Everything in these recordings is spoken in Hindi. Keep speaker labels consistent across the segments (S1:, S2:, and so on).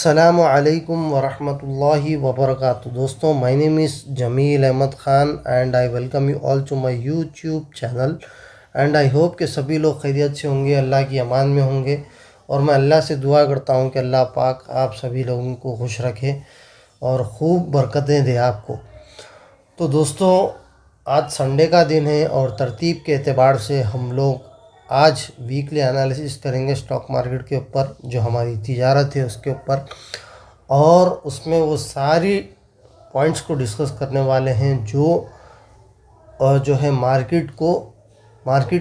S1: अस्सलामु अलैकुम वरहमतुल्लाहि वबरकातुहू। दोस्तों, my name is Jameel Ahmed Khan and I welcome you all to my YouTube channel and I hope कि सभी लोग खैरियत से होंगे, अल्लाह की अमान में होंगे। और मैं अल्लाह से दुआ करता हूँ कि अल्लाह पाक आप सभी लोगों को खुश रखे और ख़ूब बरकतें दे आपको। तो दोस्तों, आज संडे का दिन है और तरतीब के एतबार से हम लोग आज वीकली एनालिसिस करेंगे स्टॉक मार्केट के ऊपर, जो हमारी तिजारत है उसके ऊपर, और उसमें वो सारी पॉइंट्स को डिस्कस करने वाले हैं जो है मार्केट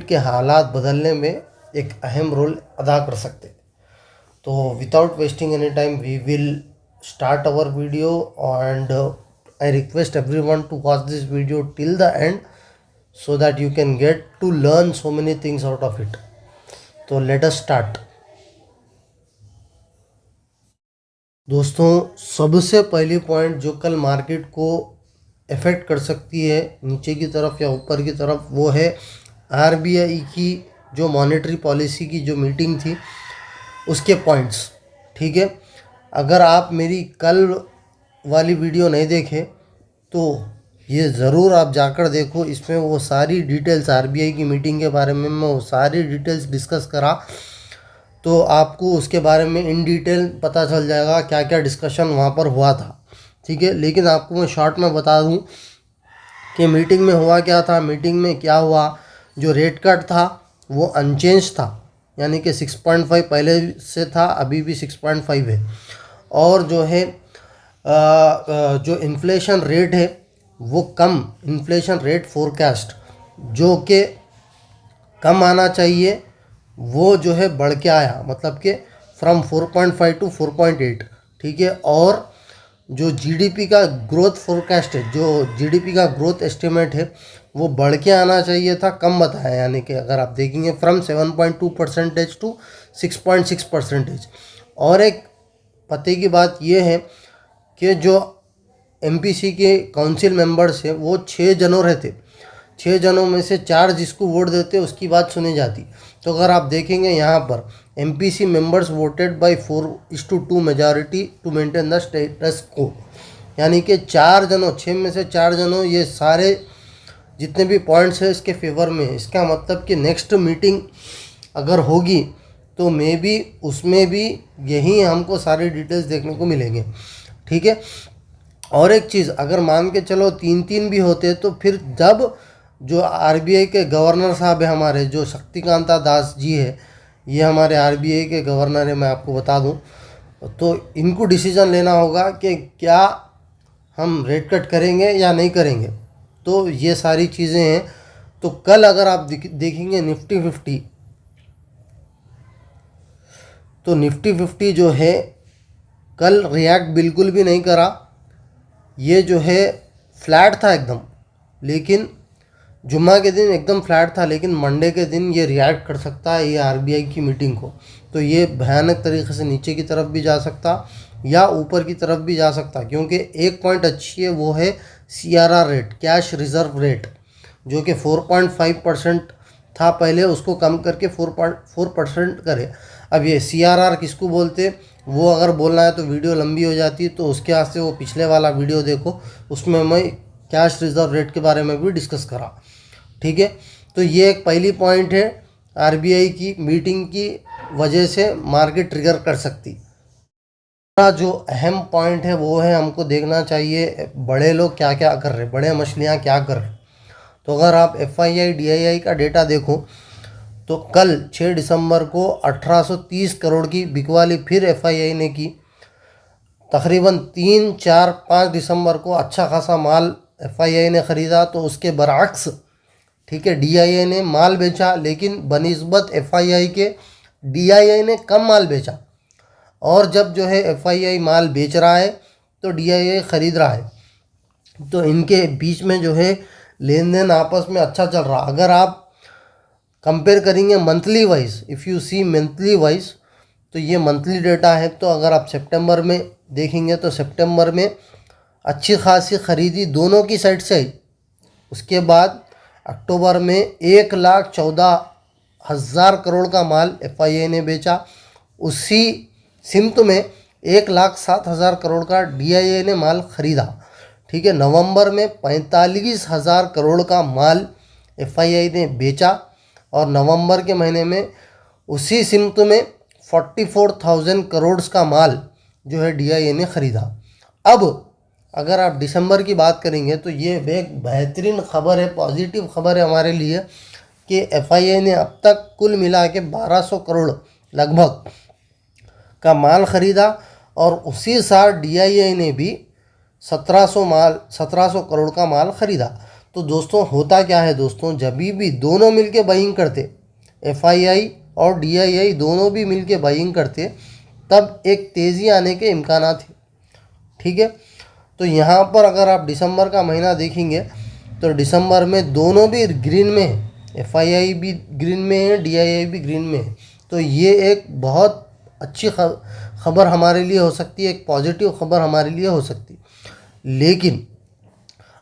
S1: के हालात बदलने में एक अहम रोल अदा कर सकते हैं। तो without wasting any time we will start our video and I request everyone to watch this video till the end so that you can get to learn so many things out of it. तो let us start. दोस्तों, सबसे पहली पॉइंट जो कल मार्केट को अफेक्ट कर सकती है नीचे की तरफ या ऊपर की तरफ, वो है आरबीआई की जो मॉनेटरी पॉलिसी की जो मीटिंग थी उसके पॉइंट्स। ठीक है, अगर आप मेरी कल वाली वीडियो नहीं देखे तो ये ज़रूर आप जाकर देखो। इसमें वो सारी डिटेल्स आरबीआई की मीटिंग के बारे में मैं वो सारी डिटेल्स डिस्कस करा, तो आपको उसके बारे में इन डिटेल पता चल जाएगा क्या क्या डिस्कशन वहाँ पर हुआ था। ठीक है, लेकिन आपको मैं शॉर्ट में बता दूँ कि मीटिंग में हुआ क्या था। मीटिंग में क्या हुआ, जो रेट कट था वो अनचेंज था, यानी कि 6.5 पहले से था, अभी भी 6.5 है। और जो है जो इन्फ्लेशन रेट है वो कम, इन्फ्लेशन रेट फोरकास्ट जो कि कम आना चाहिए वो जो है बढ़ के आया, मतलब कि फ्रॉम 4.5 टू 4.8। ठीक है, और जो जीडीपी का ग्रोथ फोरकास्ट है, जो जीडीपी का ग्रोथ एस्टिमेट है वो बढ़ के आना चाहिए था, कम बताया। यानी कि अगर आप देखेंगे फ्रॉम 7.2% टू 6.6%। और एक पते की बात यह है कि जो एमपीसी के काउंसिल मेंबर्स हैं वो 6 जनों रहते, 6 जनों में से 4 जिसको वोट देते उसकी बात सुनी जाती। तो अगर आप देखेंगे यहाँ पर MPC members voted by 4:2 majority to maintain the status quo, यानी कि 4 जनों, 6 में से 4 जनों, ये सारे जितने भी पॉइंट्स हैं इसके फेवर में। इसका मतलब कि नेक्स्ट मीटिंग अगर होगी तो मे बी उसमें भी यही हमको सारी डिटेल्स देखने को मिलेंगे। ठीक है, और एक चीज़, अगर मान के चलो 3-3 भी होते तो फिर जब जो आरबीआई के गवर्नर साहब है हमारे, जो शक्तिकांता दास जी है, ये हमारे आरबीआई के गवर्नर है, मैं आपको बता दूं, तो इनको डिसीजन लेना होगा कि क्या हम रेट कट करेंगे या नहीं करेंगे। तो ये सारी चीज़ें हैं। तो कल अगर आप देखेंगे निफ्टी 50, तो निफ्टी 50 जो है कल रिएक्ट बिल्कुल भी नहीं करा। ये जो है फ्लैट था एकदम, लेकिन जुम्मा के दिन एकदम फ्लैट था, लेकिन मंडे के दिन ये रिएक्ट कर सकता है ये आरबीआई की मीटिंग को। तो ये भयानक तरीके से नीचे की तरफ भी जा सकता या ऊपर की तरफ भी जा सकता, क्योंकि एक पॉइंट अच्छी है, वो है CRR rate, cash reserve rate, जो कि 4.5% था पहले, उसको कम करके 4.4% करे। अब ये सीआरआर किसको बोलते, वो अगर बोलना है तो वीडियो लंबी हो जाती है, तो उसके वास्ते वो पिछले वाला वीडियो देखो, उसमें मैं कैश रिजर्व रेट के बारे में भी डिस्कस करा। ठीक है, तो ये एक पहली पॉइंट है, आरबीआई की मीटिंग की वजह से मार्केट ट्रिगर कर सकती। जो अहम पॉइंट है वो है, हमको देखना चाहिए बड़े लोग क्या क्या कर रहे, बड़े मछलियाँ क्या कर रहे। तो अगर आप एफआईआई डीआईआई का डेटा देखो तो कल 6 दिसंबर को 1830 करोड़ की बिकवाली फिर एफआईआई ने की। तकरीबन 3, 4, 5 दिसंबर को अच्छा खासा माल एफआईआई ने ख़रीदा, तो उसके बरअक्स, ठीक है, डीआईआई ने माल बेचा, लेकिन बनिस्बत एफआईआई के डीआईआई ने कम माल बेचा। और जब जो है एफआईआई माल बेच रहा है तो डीआईआई ख़रीद रहा है, तो इनके बीच में जो है लेन देन आपस में अच्छा चल रहा। अगर आप कंपेयर करेंगे monthly wise, if you see monthly wise, तो ये मंथली डेटा है। तो अगर आप सितंबर में देखेंगे तो सितंबर में अच्छी खासी खरीदी दोनों की साइड से आई। उसके बाद अक्टूबर में 1,14,000 करोड़ का माल एफआईआई ने बेचा। उसी सिमत में 1,07,000 करोड़ का DIA ने माल खरीदा। ठीक है, नवंबर में 45,000 करोड़ का माल FII ने बेचा और नवंबर के महीने में उसी सिमत में 44,000 करोड़ का माल जो है DIA ने ख़रीदा। अब अगर आप दिसंबर की बात करेंगे तो ये एक बेहतरीन खबर है, पॉजिटिव खबर है हमारे लिए कि FII ने अब तक कुल मिला के 1200 करोड़ लगभग का माल ख़रीदा और उसी साल DIA ने भी 1700 करोड़ का माल ख़रीदा। तो दोस्तों होता क्या है दोस्तों, जब भी दोनों मिलके बाइंग करते, FII और DIA दोनों भी मिलके बाइंग करते, तब एक तेज़ी आने के इम्कान थे। ठीक है, तो यहाँ पर अगर आप दिसंबर का महीना देखेंगे तो दिसंबर में दोनों भी ग्रीन में है, FII भी ग्रीन में है, DIA भी ग्रीन में है। तो ये एक बहुत अच्छी खबर हमारे लिए हो सकती है, एक पॉजिटिव खबर हमारे लिए हो सकती है। लेकिन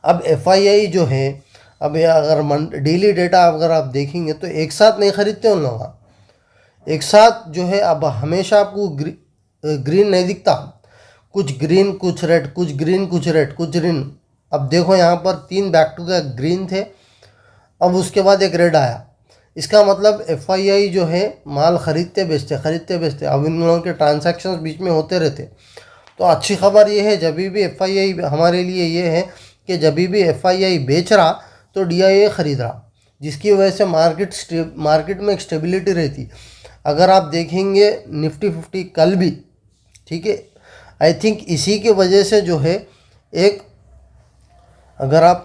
S1: अब FII जो है, अब अगर डेली डेटा अगर आप देखेंगे तो एक साथ नहीं खरीदते उन लोग, एक साथ जो है अब हमेशा आपको ग्रीन नहीं दिखता, कुछ ग्रीन कुछ रेड, कुछ ग्रीन कुछ रेड, कुछ ग्रीन। अब देखो यहाँ पर 3 बैक टू बैक ग्रीन थे, अब उसके बाद एक रेड आया। इसका मतलब FII जो है माल खरीदते बेचते, अब इन लोगों के ट्रांजैक्शंस बीच में होते रहते। तो अच्छी खबर ये है, जब भी FII हमारे लिए ये है कि जब भी FII बेच रहा तो DIA ख़रीद रहा, जिसकी वजह से मार्केट में एक स्टेबिलिटी रहती। अगर आप देखेंगे निफ्टी 50 कल भी, ठीक है, आई थिंक इसी की वजह से जो है एक, अगर आप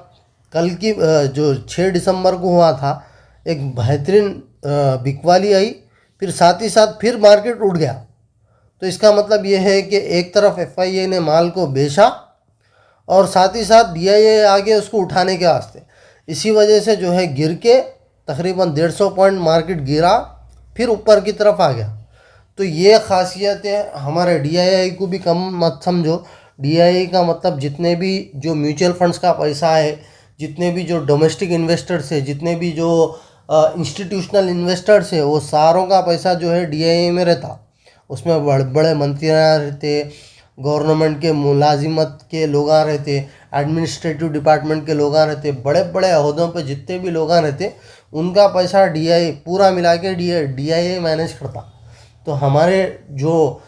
S1: कल की जो 6 दिसंबर को हुआ था, एक बेहतरीन बिकवाली आई, फिर साथ ही साथ फिर मार्केट उठ गया। तो इसका मतलब ये है कि एक तरफ FII ने माल को बेचा और साथ ही साथ DIA आ गया उसको उठाने के वास्ते। इसी वजह से जो है गिर के तकरीबन 150 पॉइंट मार्केट गिरा, फिर ऊपर की तरफ आ गया। तो ये खासियत है हमारे DIA को भी कम मत समझो। DIA का मतलब जितने भी जो म्यूचुअल फंड्स का पैसा है, जितने भी जो डोमेस्टिक इन्वेस्टर्स है, जितने भी जो इंस्टीट्यूशनल इन्वेस्टर्स है, वो सारों का पैसा जो है DIA में रहता। उसमें बड़े बड़े मंत्रियाँ रहते, गवर्नमेंट के मुलाजिमत के लोग रहते, एडमिनिस्ट्रेटिव डिपार्टमेंट के लोग रहते, बड़े बड़े अहदों पे जितने भी लोग रहते, उनका पैसा DIA पूरा मिला के DIA मैनेज करता। तो हमारे जो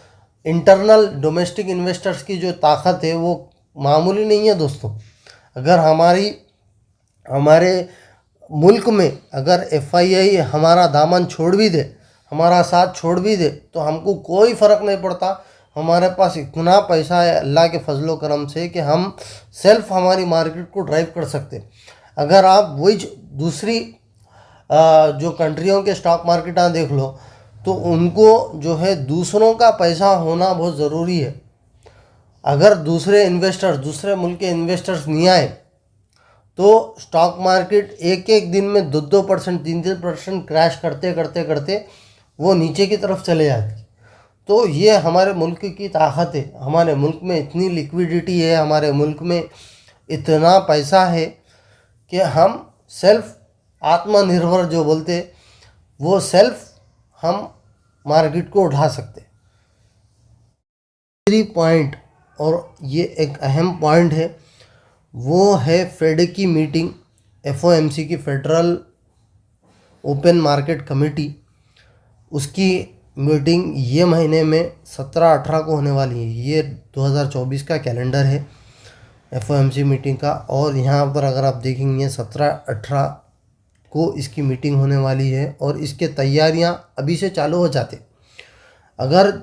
S1: इंटरनल डोमेस्टिक इन्वेस्टर्स की जो ताकत है वो मामूली नहीं है दोस्तों। अगर हमारे मुल्क में अगर FII हमारा दामन छोड़ भी दे, हमारा साथ छोड़ भी दे, तो हमको कोई फ़र्क नहीं पड़ता। हमारे पास इतना पैसा है अल्लाह के फजलो करम से कि हम सेल्फ हमारी मार्केट को ड्राइव कर सकते। अगर आप वही दूसरी जो कंट्रियों के स्टॉक मार्केटां देख लो, तो उनको जो है दूसरों का पैसा होना बहुत ज़रूरी है। अगर दूसरे मुल्क के इन्वेस्टर्स नहीं आए तो स्टॉक मार्केट एक दिन में 2% 3% क्रैश करते वो नीचे की तरफ चले जाती। तो ये हमारे मुल्क की ताकत है, हमारे मुल्क में इतनी लिक्विडिटी है, हमारे मुल्क में इतना पैसा है कि हम सेल्फ आत्मनिर्भर जो बोलते वो सेल्फ हम मार्केट को उठा सकते। 3 पॉइंट, और ये एक अहम पॉइंट है, वो है फेड की मीटिंग, FOMC की फेडरल ओपन मार्केट कमेटी, उसकी मीटिंग ये महीने में 17-18 को होने वाली है। ये 2024 का कैलेंडर है FOMC मीटिंग का, और यहाँ पर अगर आप देखेंगे 17-18 को इसकी मीटिंग होने वाली है और इसके तैयारियाँ अभी से चालू हो जाते। अगर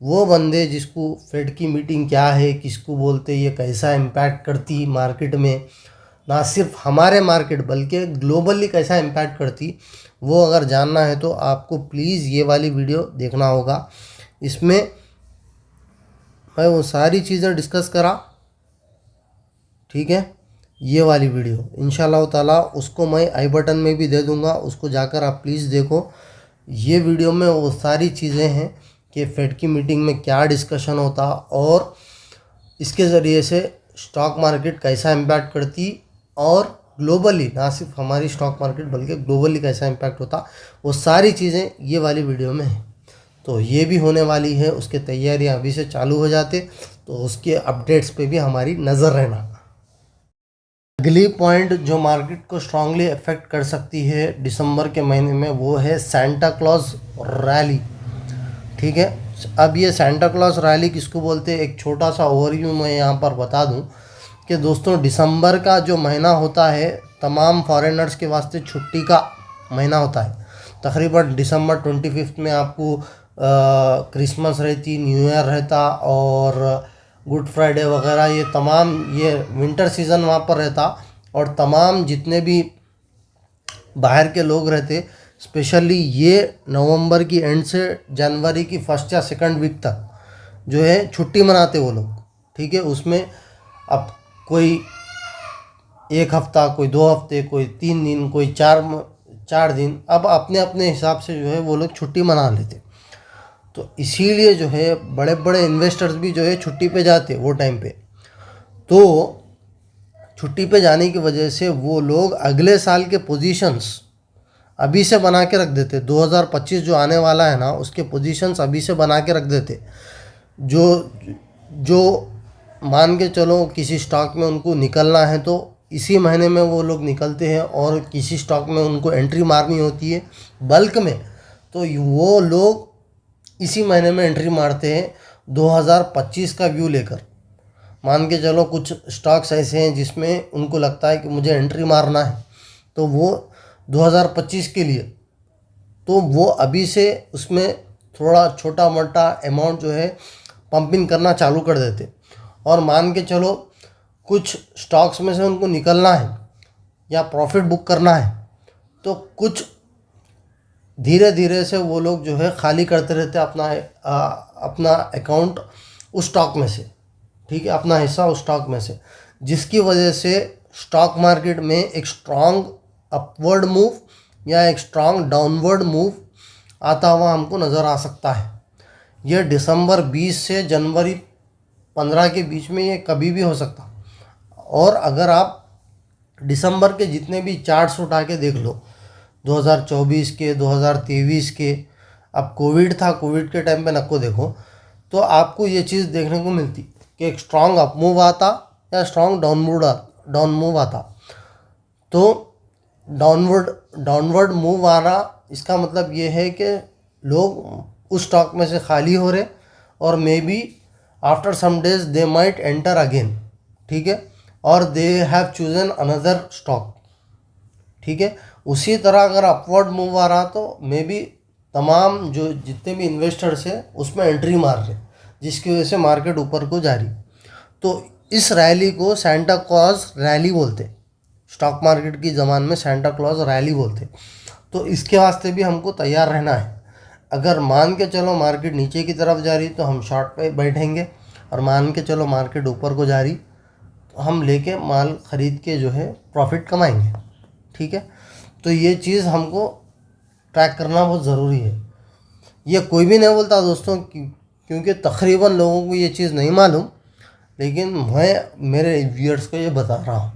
S1: वो बंदे जिसको फेड की मीटिंग क्या है, किसको बोलते, ये कैसा इम्पैक्ट करती मार्केट में, ना सिर्फ हमारे मार्केट बल्कि ग्लोबली कैसा इम्पैक्ट करती, वो अगर जानना है तो आपको प्लीज़ ये वाली वीडियो देखना होगा। इसमें मैं वो सारी चीज़ें डिस्कस करा, ठीक है। ये वाली वीडियो इंशाल्लाह ताला उसको मैं आई बटन में भी दे दूँगा, उसको जाकर आप प्लीज़ देखो। ये वीडियो में वो सारी चीज़ें हैं कि फेड की मीटिंग में क्या डिस्कशन होता और इसके ज़रिए से स्टॉक मार्केट कैसा इम्पैक्ट करती, और ग्लोबली, ना सिर्फ हमारी स्टॉक मार्केट बल्कि ग्लोबली कैसा इम्पैक्ट होता, वो सारी चीज़ें ये वाली वीडियो में है। तो ये भी होने वाली है, उसकी तैयारियां अभी से चालू हो जाते, तो उसके अपडेट्स पे भी हमारी नज़र रहना। अगली पॉइंट जो मार्केट को स्ट्रांगली अफेक्ट कर सकती है दिसंबर के महीने में, वो है सेंटा क्लॉज रैली। ठीक है, अब ये सेंटा क्लॉज रैली किसको बोलते हैं, एक छोटा सा ओवरव्यू मैं यहाँ पर बता दूँ कि दोस्तों दिसंबर का जो महीना होता है तमाम फॉरेनर्स के वास्ते छुट्टी का महीना होता है। तकरीबन दिसंबर 25 में आपको क्रिसमस रहती, न्यू ईयर रहता और गुड फ्राइडे वगैरह, ये तमाम ये विंटर सीज़न वहाँ पर रहता। और तमाम जितने भी बाहर के लोग रहते, स्पेशली ये नवंबर की एंड से जनवरी की फर्स्ट या सेकंड वीक तक जो है छुट्टी मनाते वो लोग। ठीक है, उसमें अब कोई एक हफ्ता, कोई 2 हफ्ते, कोई 3 दिन, कोई 4 दिन, अब अपने अपने हिसाब से जो है वो लोग छुट्टी मना लेते। तो इसीलिए जो है बड़े बड़े इन्वेस्टर्स भी जो है छुट्टी पे जाते वो टाइम पे। तो छुट्टी पे जाने की वजह से वो लोग अगले साल के पोजीशंस अभी से बना के रख देते। 2025 जो आने वाला है ना, उसके पोजीशंस अभी से बना के रख देते। जो जो मान के चलो किसी स्टॉक में उनको निकलना है तो इसी महीने में वो लोग निकलते हैं, और किसी स्टॉक में उनको एंट्री मारनी होती है बल्क में, तो वो लोग इसी महीने में एंट्री मारते हैं 2025 का व्यू लेकर। मान के चलो कुछ स्टॉक्स ऐसे हैं जिसमें उनको लगता है कि मुझे एंट्री मारना है, तो वो 2025 के लिए, तो वो अभी से उसमें थोड़ा छोटा मोटा अमाउंट जो है पंपिंग करना चालू कर देते। और मान के चलो कुछ स्टॉक्स में से उनको निकलना है या प्रॉफिट बुक करना है, तो कुछ धीरे धीरे से वो लोग जो है खाली करते रहते अपना अकाउंट उस स्टॉक में से। ठीक है, अपना हिस्सा उस स्टॉक में से, जिसकी वजह से स्टॉक मार्केट में एक स्ट्रॉन्ग अपवर्ड मूव या एक स्ट्रॉन्ग डाउनवर्ड मूव आता हुआ हमको नज़र आ सकता है। यह दिसंबर 20 से जनवरी 15 के बीच में ये कभी भी हो सकता। और अगर आप दिसंबर के जितने भी चार्ट्स उठा के देख लो, 2024 के, 2023 के, अब कोविड था, कोविड के टाइम पे नको देखो, तो आपको ये चीज़ देखने को मिलती कि एक स्ट्रॉन्ग अप मूव आता या स्ट्रॉन्ग डाउन मूव आता। तो डाउनवर्ड मूव आ रहा, इसका मतलब ये है कि लोग उस स्टॉक में से खाली हो रहे, और maybe after some days they might enter again. ठीक है, और they have chosen another stock. ठीक है, उसी तरह अगर अपवर्ड मूव आ रहा तो मे बी तमाम जो जितने भी इन्वेस्टर्स हैं उसमें एंट्री मार रहे, जिसकी वजह से मार्केट ऊपर को जा रही। तो इस रैली को सेंटा क्लॉज रैली बोलते, स्टॉक मार्केट की ज़बान में सेंटा क्लॉज रैली बोलते। तो इसके वास्ते भी हमको तैयार रहना है। अगर मान के चलो मार्केट नीचे की तरफ जा रही तो हम शॉर्ट पे बैठेंगे, और मान के चलो मार्केट ऊपर को जा रही तो हम लेके माल ख़रीद के जो है प्रॉफिट कमाएंगे। ठीक है, तो ये चीज़ हमको ट्रैक करना बहुत ज़रूरी है। ये कोई भी नहीं बोलता दोस्तों, क्योंकि तकरीबन लोगों को ये चीज़ नहीं मालूम, लेकिन मैं मेरे व्यूअर्स को ये बता रहा हूँ।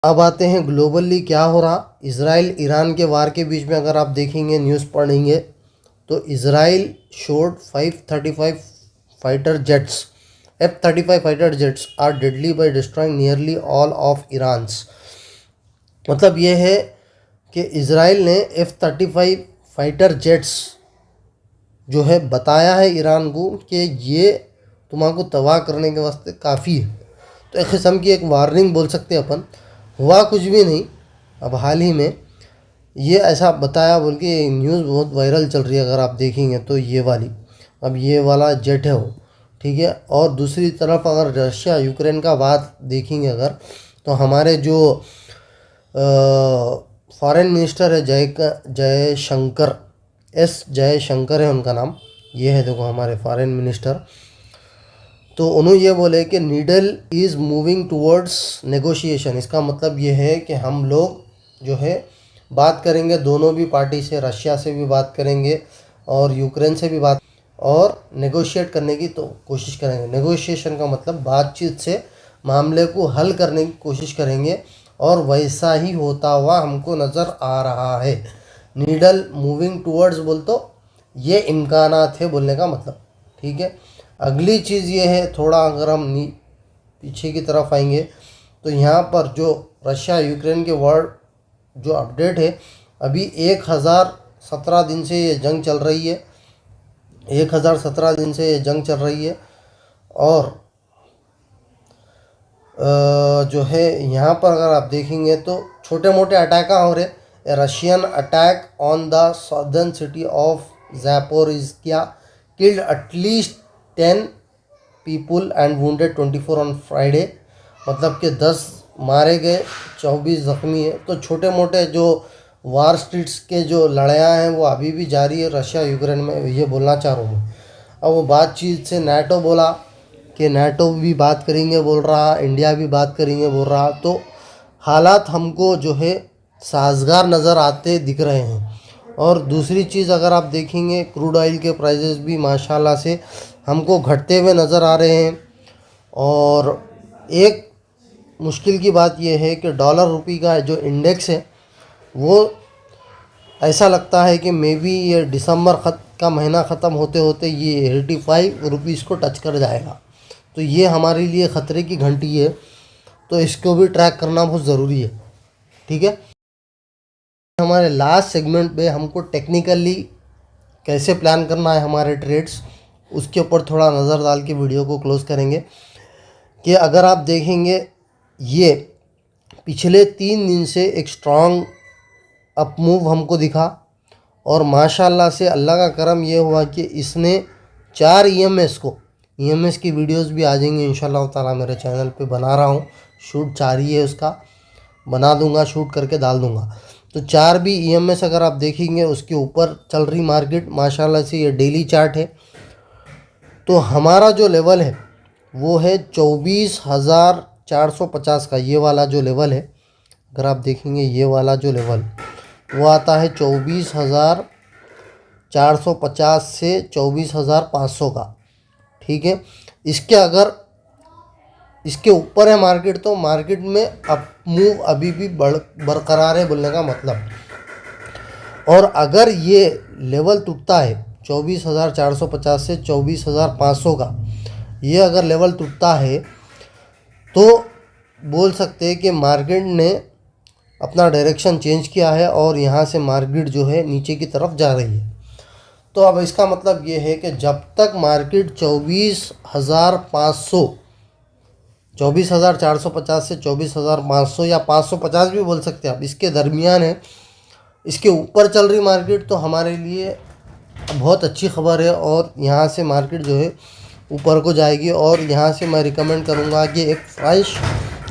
S1: अब आते हैं ग्लोबली क्या हो रहा। इज़राइल ईरान के वार के बीच में अगर आप देखेंगे, न्यूज़ पढ़ेंगे, तो Israel showed 535 fighter jets, F-35 fighter jets are deadly by destroying nearly all of Iran's. मतलब ये है कि इज़राइल ने F-35 फाइटर जेट्स जो है बताया है ईरान को कि ये तुम्हारे तबाह करने के वास्ते काफ़ी है। तो एक किस्म की एक वार्निंग बोल सकते हैं अपन। हुआ कुछ भी नहीं, अब हाल ही में ये ऐसा बताया बोल के न्यूज़ बहुत वायरल चल रही है। अगर आप देखेंगे तो ये वाली, अब ये वाला जेट है वो। ठीक है, और दूसरी तरफ अगर रशिया यूक्रेन का बात देखेंगे अगर, तो हमारे जो फॉरेन मिनिस्टर है जयशंकर, एस जयशंकर है उनका नाम, ये है देखो हमारे फॉरेन मिनिस्टर। तो उन्होंने ये बोले कि needle is moving towards negotiation. इसका मतलब ये है कि हम लोग जो है बात करेंगे दोनों भी पार्टी से, रशिया से भी बात करेंगे और यूक्रेन से भी बात, और नेगोशिएट करने की तो कोशिश करेंगे। नेगोशिएशन का मतलब बातचीत से मामले को हल करने की कोशिश करेंगे, और वैसा ही होता हुआ हमको नज़र आ रहा है। नीडल मूविंग टूवर्ड्स बोल तो ये इम्कानात है बोलने का मतलब। ठीक है, अगली चीज़ ये है, थोड़ा अगर हम पीछे की तरफ आएंगे तो यहाँ पर जो रशिया यूक्रेन के वॉर जो अपडेट है, अभी 1017 दिन से ये जंग चल रही है, 1017 दिन से ये जंग चल रही है। और जो है यहाँ पर अगर आप देखेंगे तो छोटे मोटे अटैक हो रहे। Russian attack on the southern city of Zaporizhzhia killed at least 10 people and wounded 24 on Friday, मतलब कि 10 मारे गए, 24 ज़ख्मी है। तो छोटे मोटे जो वार स्ट्रीट्स के जो लड़ाइयाँ हैं वो अभी भी जारी है रशिया यूक्रेन में, ये बोलना चाह रहा हूँ। अब वो बातचीत से नाटो बोला कि नाटो भी बात करेंगे बोल रहा, इंडिया भी बात करेंगे बोल रहा। तो हालात हमको जो है साजगार नज़र आते दिख रहे हैं। और दूसरी चीज़ अगर आप देखेंगे, क्रूड ऑयल के प्राइसेस भी माशाल्लाह से हमको घटते हुए नज़र आ रहे हैं। और एक मुश्किल की बात यह है कि डॉलर रुपये का जो इंडेक्स है वो ऐसा लगता है कि मे बी ये दिसंबर का महीना ख़त्म होते होते ये 85 रुपीज़ को टच कर जाएगा। तो ये हमारे लिए ख़तरे की घंटी है, तो इसको भी ट्रैक करना बहुत ज़रूरी है। ठीक है, हमारे लास्ट सेगमेंट में हमको टेक्निकली कैसे प्लान करना है हमारे ट्रेड्स, उसके ऊपर थोड़ा नज़र डाल के वीडियो को क्लोज़ करेंगे। कि अगर आप देखेंगे ये पिछले 3 दिन से एक स्ट्रॉन्ग अप मूव हमको दिखा, और माशाल्लाह से अल्लाह का करम ये हुआ कि इसने 4 ईएमएस की वीडियोस भी आ जाएंगी इंशाल्लाह ताला। मेरे चैनल पे बना रहा हूँ, शूट जारी है उसका, बना दूंगा, शूट करके डाल दूंगा। तो 4 भी ईएमएस अगर आप देखेंगे उसके ऊपर चल रही मार्केट माशाल्लाह से। ये डेली चार्ट है। तो हमारा जो लेवल है वो है 24,450 का, ये वाला जो लेवल है अगर आप देखेंगे, ये वाला जो लेवल वो आता है 24,450 से 24,500 का। ठीक है, इसके ऊपर है मार्केट, तो मार्केट में अप मूव अभी भी बरकरार है बोलने का मतलब। और अगर ये लेवल टूटता है 24,450 से 24,500 का, ये अगर लेवल टूटता है तो बोल सकते हैं कि मार्केट ने अपना डायरेक्शन चेंज किया है और यहाँ से मार्केट जो है नीचे की तरफ जा रही है। तो अब इसका मतलब ये है कि जब तक मार्केट 24,450 से 24,500 या 550 भी बोल सकते हैं आप, इसके दरमियान है, इसके ऊपर चल रही मार्केट, तो हमारे लिए बहुत अच्छी खबर है। और यहाँ से मार्केट जो है ऊपर को जाएगी। और यहाँ से मैं रिकमेंड करूँगा कि एक फ्रेश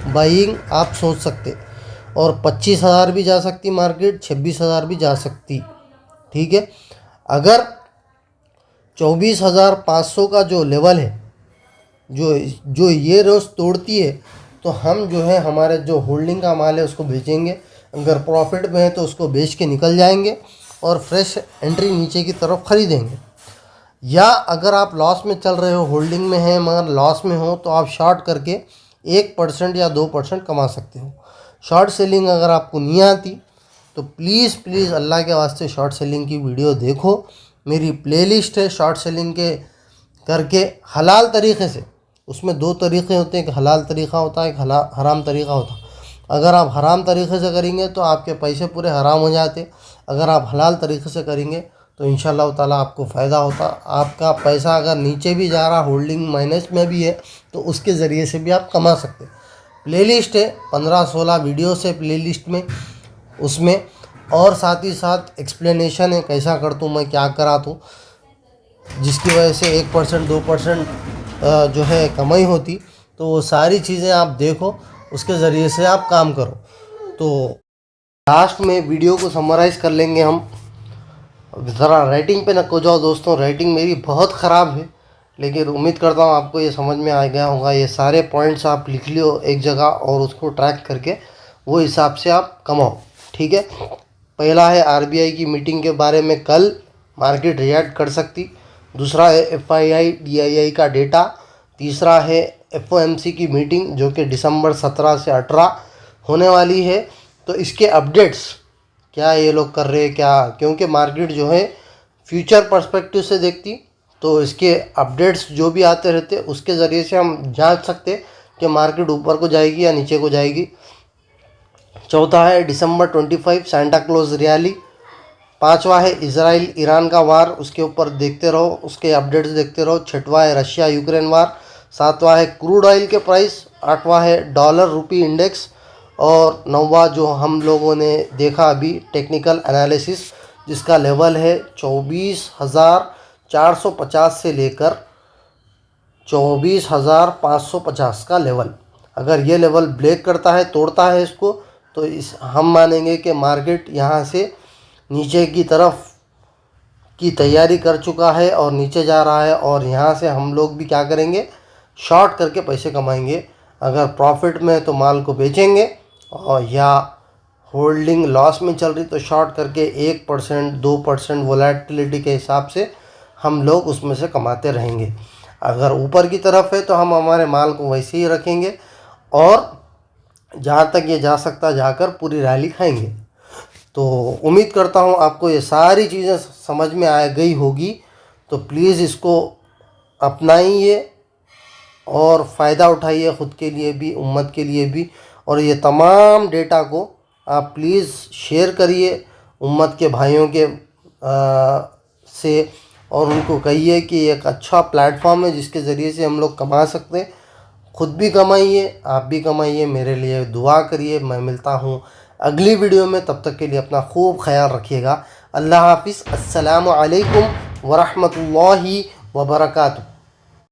S1: बाइंग आप सोच सकते, और 25,000 भी जा सकती मार्केट, 26,000 भी जा सकती। ठीक है, अगर 24,500 का जो लेवल है जो ये रोज़ तोड़ती है, तो हम जो है हमारे जो होल्डिंग का माल है उसको बेचेंगे। अगर प्रॉफिट में है तो उसको बेच के निकल जाएंगे और फ्रेश एंट्री नीचे की तरफ ख़रीदेंगे। या अगर आप लॉस में चल रहे हो, होल्डिंग में है मगर लॉस में हो, तो आप शॉर्ट करके 1% या 2% कमा सकते हो। शॉर्ट सेलिंग अगर आपको नहीं आती तो प्लीज़ अल्लाह के वास्ते शॉर्ट सेलिंग की वीडियो देखो। मेरी प्लेलिस्ट है शॉर्ट सेलिंग के करके हलाल तरीक़े से। उसमें 2 तरीक़े होते हैं, एक हलाल तरीक़ा होता है, एक हराम तरीक़ा होता है। अगर आप हराम तरीक़े से करेंगे तो आपके पैसे पूरे हराम हो जाते। अगर आप हलाल तरीक़े से करेंगे तो इंशाल्लाह ताला आपको फ़ायदा होता। आपका पैसा अगर नीचे भी जा रहा, होल्डिंग माइनस में भी है, तो उसके ज़रिए से भी आप कमा सकते। प्लेलिस्ट है 15-16 वीडियोस है प्लेलिस्ट में, उसमें और साथ ही साथ एक्सप्लेनेशन है कैसा करता हूँ मैं, क्या कराता हूँ, जिसकी वजह से 1% 2% जो है कमाई होती। तो वो सारी चीज़ें आप देखो, उसके ज़रिए से आप काम करो। तो लास्ट में वीडियो को समराइज़ कर लेंगे हम। ज़रा राइटिंग पे न को जाओ दोस्तों, राइटिंग मेरी बहुत ख़राब है, लेकिन उम्मीद करता हूँ आपको ये समझ में आ गया होगा। ये सारे पॉइंट्स आप लिख लियो एक जगह और उसको ट्रैक करके वो हिसाब से आप कमाओ। ठीक है, पहला है आरबीआई की मीटिंग के बारे में, कल मार्केट रिएक्ट कर सकती। दूसरा है एफआईआई डीआईआई का डेटा। तीसरा है एफओएमसी की मीटिंग जो कि दिसंबर 17 से 18 होने वाली है। तो इसके अपडेट्स क्या ये लोग कर रहे हैं क्या, क्योंकि मार्केट जो है फ्यूचर पर्सपेक्टिव से देखती तो इसके अपडेट्स जो भी आते रहते उसके ज़रिए से हम जांच सकते कि मार्केट ऊपर को जाएगी या नीचे को जाएगी। चौथा है दिसंबर 25 सांता क्लॉज रैली। पांचवा है इजराइल ईरान का वार, उसके ऊपर देखते रहो, उसके अपडेट्स देखते रहो। छठवा है रशिया यूक्रेन वार। सातवां है क्रूड ऑयल के प्राइस। आठवां है डॉलर रुपी इंडेक्स। और नौवां जो हम लोगों ने देखा अभी टेक्निकल एनालिसिस, जिसका लेवल है 24,450 से लेकर 24,550 का लेवल। अगर ये लेवल ब्रेक करता है, तोड़ता है इसको, तो हम मानेंगे कि मार्केट यहाँ से नीचे की तरफ की तैयारी कर चुका है और नीचे जा रहा है। और यहाँ से हम लोग भी क्या करेंगे, शॉर्ट करके पैसे कमाएंगे। अगर प्रॉफिट में है तो माल को बेचेंगे, और या होल्डिंग लॉस में चल रही तो शॉर्ट करके 1% 2% वोलेटिलिटी के हिसाब से हम लोग उसमें से कमाते रहेंगे। अगर ऊपर की तरफ है तो हम हमारे माल को वैसे ही रखेंगे और जहाँ तक ये जा सकता जाकर पूरी रैली खाएंगे। तो उम्मीद करता हूँ आपको ये सारी चीज़ें समझ में आ गई होगी। तो प्लीज़ इसको अपनाइए और फ़ायदा उठाइए, ख़ुद के लिए भी, उम्मत के लिए भी। और ये तमाम डेटा को आप प्लीज़ शेयर करिए उम्मत के भाइयों के से, और उनको कहिए कि एक अच्छा प्लेटफॉर्म है जिसके ज़रिए से हम लोग कमा सकते हैं। ख़ुद भी कमाइए, आप भी कमाइए, मेरे लिए दुआ करिए। मैं मिलता हूँ अगली वीडियो में, तब तक के लिए अपना खूब ख्याल रखिएगा। अल्लाह हाफिज़। अस्सलामु अलैकुम वरहमतुल्लाहि वबरकातुहू।